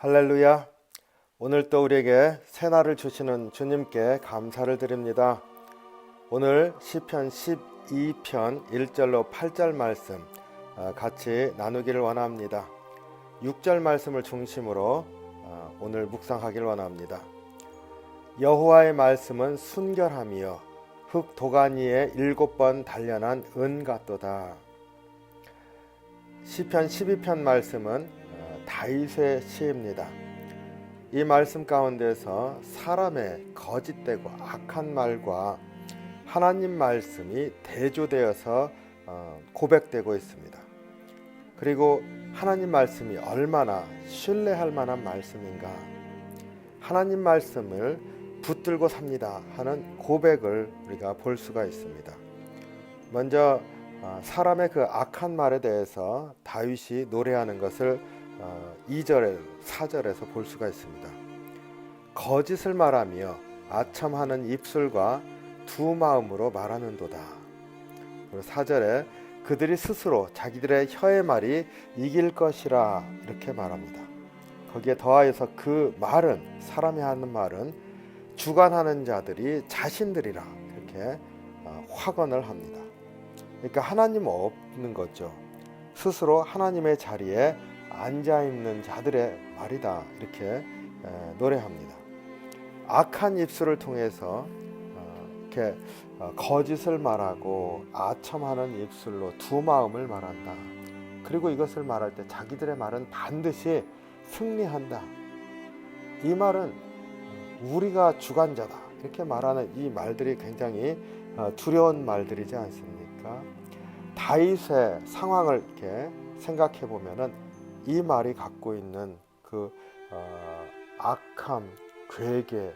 할렐루야. 오늘 또 우리에게 새날을 주시는 주님께 감사를 드립니다. 오늘 시편 12편 1절로 8절 말씀 같이 나누기를 원합니다. 6절 말씀을 중심으로 오늘 묵상하기를 원합니다. 여호와의 말씀은 순결함이요 흙 도가니에 7번 단련한 은 같도다. 시편 12편 말씀은 다윗의 시입니다. 이 말씀 가운데서 사람의 거짓되고 악한 말과 하나님 말씀이 대조되어서 고백되고 있습니다. 그리고 하나님 말씀이 얼마나 신뢰할 만한 말씀인가, 하나님 말씀을 붙들고 삽니다 하는 고백을 우리가 볼 수가 있습니다. 먼저 사람의 그 악한 말에 대해서 다윗이 노래하는 것을 2절, 4절에서 볼 수가 있습니다. 거짓을 말하며 아첨하는 입술과 두 마음으로 말하는도다. 그리고 4절에 그들이 스스로 자기들의 혀의 말이 이길 것이라 이렇게 말합니다. 거기에 더하여서 그 말은, 사람이 하는 말은 주관하는 자들이 자신들이라 이렇게 확언을 합니다. 그러니까 하나님 없는 거죠. 스스로 하나님의 자리에 앉아있는 자들의 말이다 이렇게 노래합니다. 악한 입술을 통해서 이렇게 거짓을 말하고 아첨하는 입술로 두 마음을 말한다. 그리고 이것을 말할 때 자기들의 말은 반드시 승리한다. 이 말은 우리가 주관자다 이렇게 말하는 이 말들이 굉장히 두려운 말들이지 않습니까? 다윗의 상황을 이렇게 생각해 보면은 이 말이 갖고 있는 그 악함, 괴계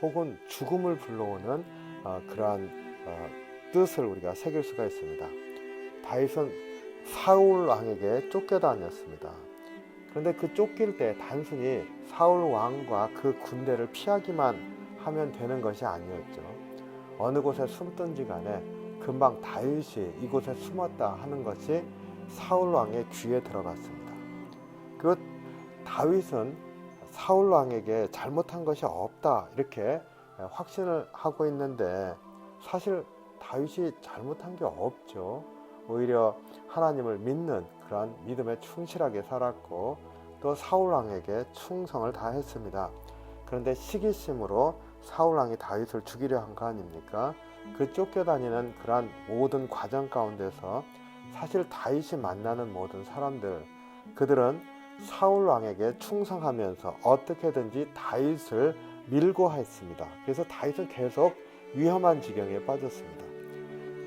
혹은 죽음을 불러오는 그러한 뜻을 우리가 새길 수가 있습니다. 다윗은 사울 왕에게 쫓겨다녔습니다. 그런데 그 쫓길 때 단순히 사울 왕과 그 군대를 피하기만 하면 되는 것이 아니었죠. 어느 곳에 숨든지 간에 금방 다윗이 이곳에 숨었다 하는 것이 사울 왕의 귀에 들어갔습니다. 그 다윗은 사울 왕에게 잘못한 것이 없다 이렇게 확신을 하고 있는데 사실 다윗이 잘못한 게 없죠. 오히려 하나님을 믿는 그런 믿음에 충실하게 살았고 또 사울 왕에게 충성을 다했습니다. 그런데 시기심으로 사울 왕이 다윗을 죽이려 한 거 아닙니까? 그 쫓겨다니는 그러한 모든 과정 가운데서 사실 다윗이 만나는 모든 사람들, 그들은 사울 왕에게 충성하면서 어떻게든지 다윗을 밀고 했습니다. 그래서 다윗은 계속 위험한 지경에 빠졌습니다.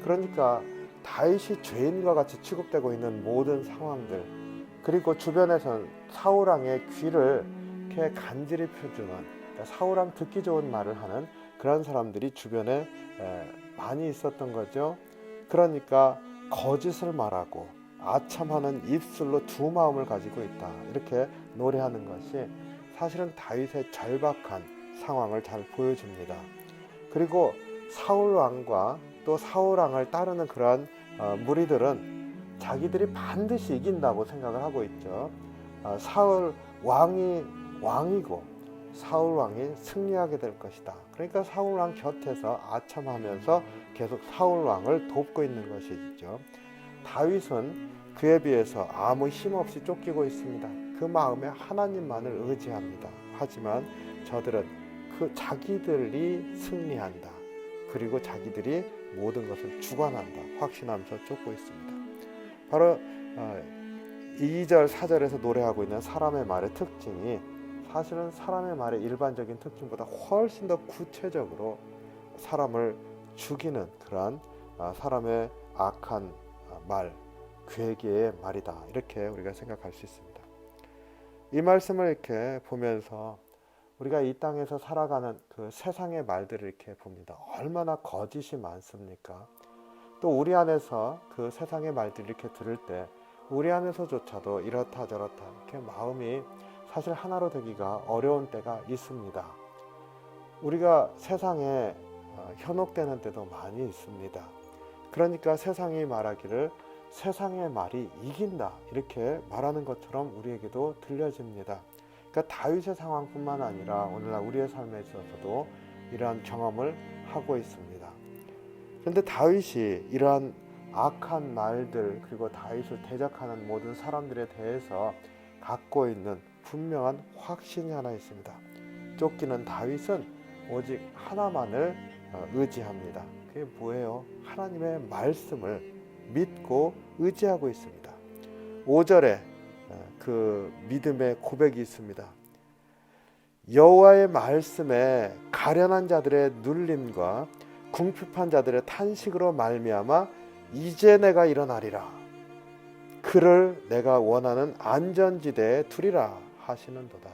그러니까 다윗이 죄인과 같이 취급되고 있는 모든 상황들, 그리고 주변에서는 사울 왕의 귀를 이렇게 간질히 펴주는, 그러니까 사울 왕 듣기 좋은 말을 하는 그런 사람들이 주변에 많이 있었던 거죠. 그러니까 거짓을 말하고 아첨하는 입술로 두 마음을 가지고 있다 이렇게 노래하는 것이 사실은 다윗의 절박한 상황을 잘 보여줍니다. 그리고 사울 왕과 또 사울 왕을 따르는 그러한 무리들은 자기들이 반드시 이긴다고 생각을 하고 있죠. 사울 왕이 왕이고 사울 왕이 승리하게 될 것이다. 그러니까 사울 왕 곁에서 아첨하면서 계속 사울 왕을 돕고 있는 것이죠. 다윗은 그에 비해서 아무 힘없이 쫓기고 있습니다. 그 마음에 하나님만을 의지합니다. 하지만 저들은 그 자기들이 승리한다. 그리고 자기들이 모든 것을 주관한다. 확신하면서 쫓고 있습니다. 바로 2절, 4절에서 노래하고 있는 사람의 말의 특징이 사실은 사람의 말의 일반적인 특징보다 훨씬 더 구체적으로 사람을 죽이는 그러한 사람의 악한 말, 괴계의 말이다 이렇게 우리가 생각할 수 있습니다. 이 말씀을 이렇게 보면서 우리가 이 땅에서 살아가는 그 세상의 말들을 이렇게 봅니다. 얼마나 거짓이 많습니까? 또 우리 안에서 그 세상의 말들을 이렇게 들을 때 우리 안에서조차도 이렇다 저렇다 이렇게 마음이 사실 하나로 되기가 어려운 때가 있습니다. 우리가 세상에 현혹되는 때도 많이 있습니다. 그러니까 세상이 말하기를 세상의 말이 이긴다 이렇게 말하는 것처럼 우리에게도 들려집니다. 그러니까 다윗의 상황뿐만 아니라 오늘날 우리의 삶에 있어서도 이러한 경험을 하고 있습니다. 그런데 다윗이 이러한 악한 말들 그리고 다윗을 대적하는 모든 사람들에 대해서 갖고 있는 분명한 확신이 하나 있습니다. 쫓기는 다윗은 오직 하나만을 의지합니다. 그게 뭐예요? 하나님의 말씀을 믿고 의지하고 있습니다. 5절에 그 믿음의 고백이 있습니다. 여호와의 말씀에 가련한 자들의 눌림과 궁핍한 자들의 탄식으로 말미암아 이제 내가 일어나리라. 그를 내가 원하는 안전지대에 두리라 하시는도다.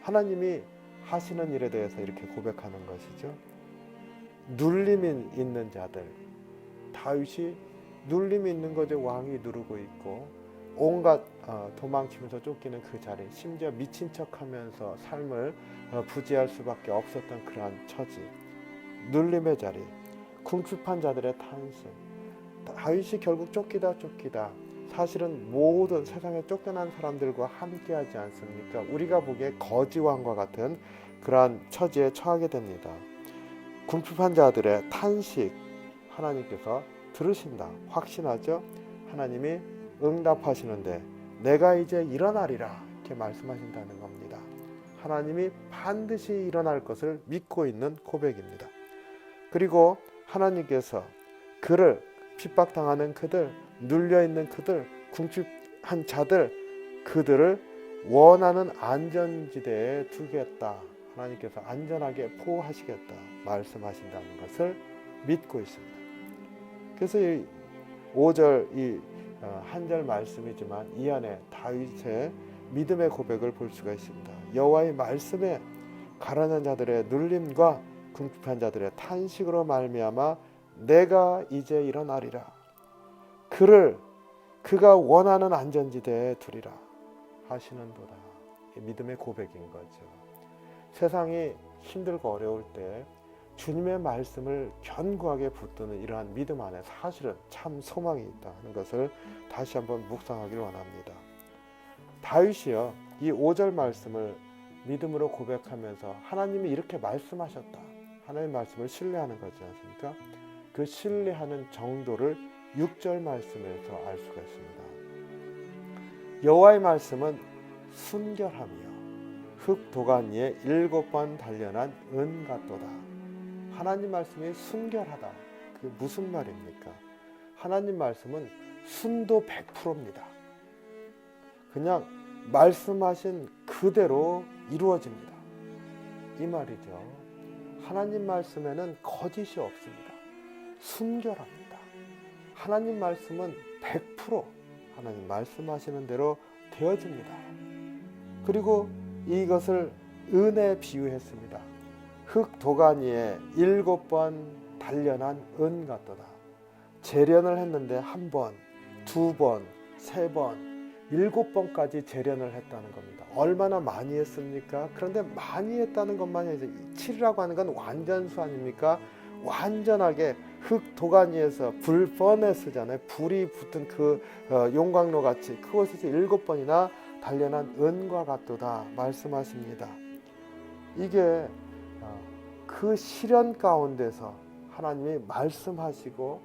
하나님이 하시는 일에 대해서 이렇게 고백하는 것이죠. 눌림이 있는 자들, 다윗이 눌림이 있는 거죠. 왕이 누르고 있고 온갖 도망치면서 쫓기는 그 자리, 심지어 미친 척하면서 삶을 부지할 수밖에 없었던 그러한 처지, 눌림의 자리, 궁핍한 자들의 탄식. 다윗이 결국 쫓기다 사실은 모든 세상에 쫓겨난 사람들과 함께하지 않습니까? 우리가 보기에 거지왕과 같은 그러한 처지에 처하게 됩니다. 궁핍한 자들의 탄식 하나님께서 들으신다. 확신하죠? 하나님이 응답하시는데 내가 이제 일어나리라 이렇게 말씀하신다는 겁니다. 하나님이 반드시 일어날 것을 믿고 있는 고백입니다. 그리고 하나님께서 그를 핍박당하는 그들, 눌려있는 그들, 궁핍한 자들, 그들을 원하는 안전지대에 두겠다. 하나님께서 안전하게 보호하시겠다 말씀하신다는 것을 믿고 있습니다. 그래서 이 5절 이 한 절 말씀이지만 이 안에 다윗의 믿음의 고백을 볼 수가 있습니다. 여호와의 말씀에 가난한 자들의 눌림과 궁핍한 자들의 탄식으로 말미암아 내가 이제 일어나리라. 그가 원하는 안전지대에 두리라 하시는도다. 믿음의 고백인 거죠. 세상이 힘들고 어려울 때 주님의 말씀을 견고하게 붙드는 이러한 믿음 안에 사실은 참 소망이 있다 하는 것을 다시 한번 묵상하기를 원합니다. 다윗이요, 이 5절 말씀을 믿음으로 고백하면서 하나님이 이렇게 말씀하셨다. 하나님의 말씀을 신뢰하는 거지 않습니까? 그 신뢰하는 정도를 6절 말씀에서 알 수가 있습니다. 여호와의 말씀은 순결하며 흙 도간 위에 7번 단련한 은 같도다. 하나님 말씀이 순결하다. 그게 무슨 말입니까? 하나님 말씀은 순도 100%입니다. 그냥 말씀하신 그대로 이루어집니다. 이 말이죠. 하나님 말씀에는 거짓이 없습니다. 순결합니다. 하나님 말씀은 100% 하나님 말씀하시는 대로 되어집니다. 그리고 이것을 은에 비유했습니다. 흙 도간 위에 7번 단련한 은 같도다. 재련을 했는데 1번, 2번, 3번, 7번까지 재련을 했다는 겁니다. 얼마나 많이 했습니까? 그런데 많이 했다는 것만이 아니라 7이라고 하는 건 완전수 아닙니까? 완전하게 흙 도간 위에서 불 퍼네스잖아요. 불이 붙은 그 용광로 같이 그곳에서 7번이나 단련한 은과 같도다 말씀하십니다. 이게 그 시련 가운데서 하나님이 말씀하시고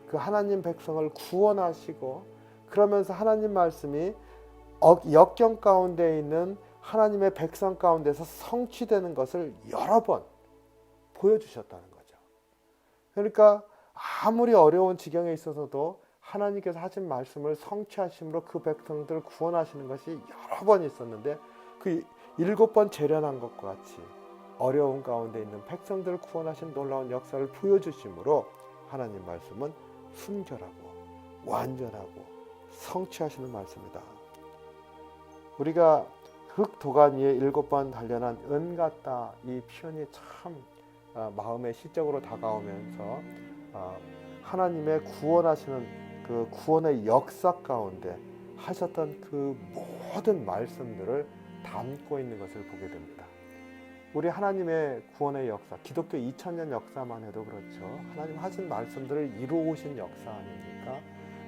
그 하나님 백성을 구원하시고 그러면서 하나님 말씀이 역경 가운데 있는 하나님의 백성 가운데서 성취되는 것을 여러 번 보여주셨다는 거죠. 그러니까 아무리 어려운 지경에 있어서도 하나님께서 하신 말씀을 성취하심으로 그 백성들을 구원하시는 것이 여러 번 있었는데 그 7번 재련한 것과 같이 어려운 가운데 있는 백성들을 구원하신 놀라운 역사를 보여주심으로 하나님 말씀은 순결하고 완전하고 성취하시는 말씀이다. 우리가 흙 도간 위에 7번 단련한 은 같다, 이 표현이 참 마음에 시적으로 다가오면서 하나님의 구원하시는 그 구원의 역사 가운데 하셨던 그 모든 말씀들을 담고 있는 것을 보게 됩니다. 우리 하나님의 구원의 역사, 기독교 2000년 역사만 해도 그렇죠. 하나님 하신 말씀들을 이루어 오신 역사 아닙니까?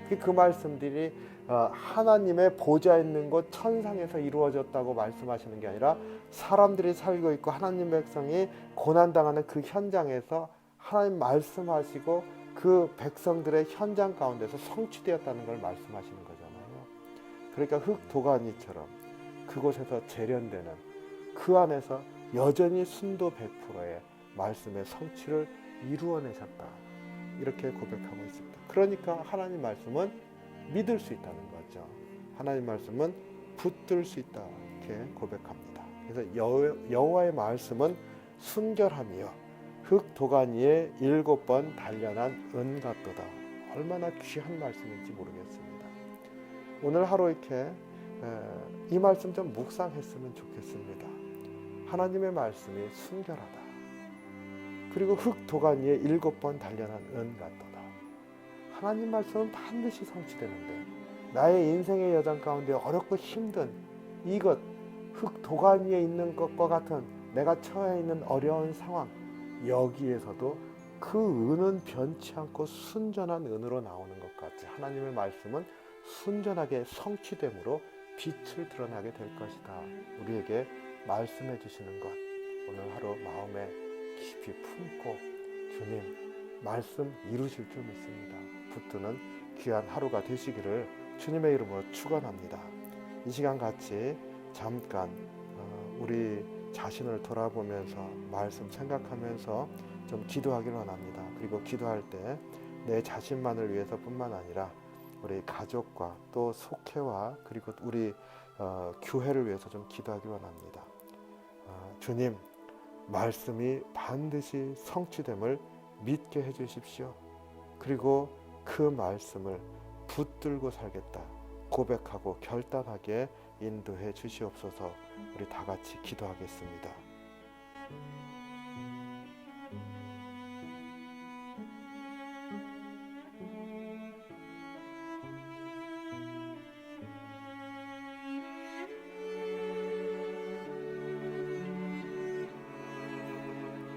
그 말씀들이 하나님의 보좌 있는 곳 천상에서 이루어졌다고 말씀하시는 게 아니라 사람들이 살고 있고 하나님 백성이 고난당하는 그 현장에서 하나님 말씀하시고 그 백성들의 현장 가운데서 성취되었다는 걸 말씀하시는 거잖아요. 그러니까 흙도가니처럼 그곳에서 재련되는 그 안에서 여전히 순도 100%의 말씀의 성취를 이루어내셨다, 이렇게 고백하고 있습니다. 그러니까 하나님 말씀은 믿을 수 있다는 거죠. 하나님 말씀은 붙들 수 있다, 이렇게 고백합니다. 그래서 여호와의 말씀은 순결함이요 흙도가니에 7번 단련한 은 같도다. 얼마나 귀한 말씀인지 모르겠습니다. 오늘 하루 이렇게 이 말씀 좀 묵상했으면 좋겠습니다. 하나님의 말씀이 순결하다. 그리고 흙도가니에 7번 단련한 은 같도다. 하나님 말씀은 반드시 성취되는데 나의 인생의 여정 가운데 어렵고 힘든 이것, 흙도가니에 있는 것과 같은 내가 처해 있는 어려운 상황, 여기에서도 그 은은 변치 않고 순전한 은으로 나오는 것 같이 하나님의 말씀은 순전하게 성취됨으로 빛을 드러나게 될 것이다. 우리에게 말씀해 주시는 것, 오늘 하루 마음에 깊이 품고 주님 말씀 이루실 줄 믿습니다. 붙드는 귀한 하루가 되시기를 주님의 이름으로 축원합니다. 이 시간 같이 잠깐 우리 자신을 돌아보면서 말씀 생각하면서 좀 기도하기를 원합니다. 그리고 기도할 때 내 자신만을 위해서뿐만 아니라 우리 가족과 또 속회와 그리고 우리 교회를 위해서 좀 기도하기 원합니다. 주님, 말씀이 반드시 성취됨을 믿게 해주십시오. 그리고 그 말씀을 붙들고 살겠다 고백하고 결단하게 인도해 주시옵소서. 우리 다 같이 기도하겠습니다.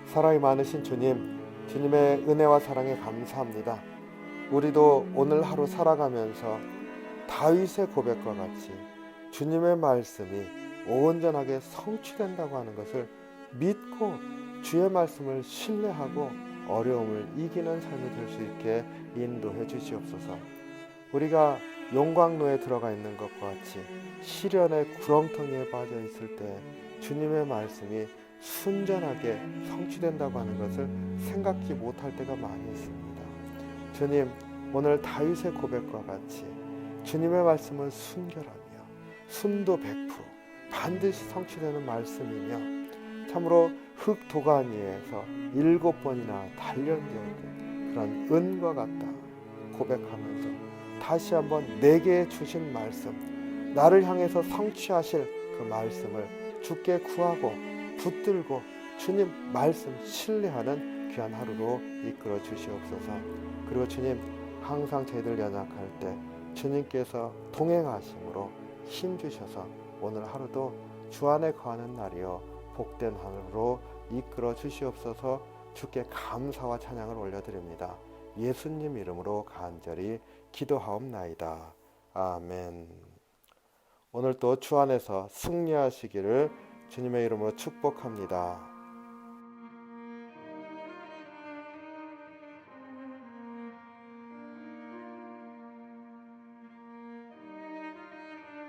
사랑이 많으신 주님, 주님의 은혜와 사랑에 감사합니다. 우리도 오늘 하루 살아가면서 다윗의 고백과 같이 주님의 말씀이 온전하게 성취된다고 하는 것을 믿고 주의 말씀을 신뢰하고 어려움을 이기는 삶이 될 수 있게 인도해 주시옵소서. 우리가 용광로에 들어가 있는 것과 같이 시련의 구렁텅이에 빠져 있을 때 주님의 말씀이 순전하게 성취된다고 하는 것을 생각지 못할 때가 많이 있습니다. 주님, 오늘 다윗의 고백과 같이 주님의 말씀은 순결하며 순도 100% 반드시 성취되는 말씀이며 참으로 흙도가니에서 7번이나 단련되었던 그런 은과 같다 고백하면서 다시 한번 내게 주신 말씀, 나를 향해서 성취하실 그 말씀을 주께 구하고 붙들고 주님 말씀 신뢰하는 귀한 하루로 이끌어 주시옵소서. 그리고 주님, 항상 저희들 연약할 때 주님께서 동행하심으로 힘주셔서 오늘 하루도 주 안에 거하는 날이요 복된 하루로 이끌어 주시옵소서. 주께 감사와 찬양을 올려드립니다. 예수님 이름으로 간절히 기도하옵나이다. 아멘. 오늘 또 주 안에서 승리하시기를 주님의 이름으로 축복합니다.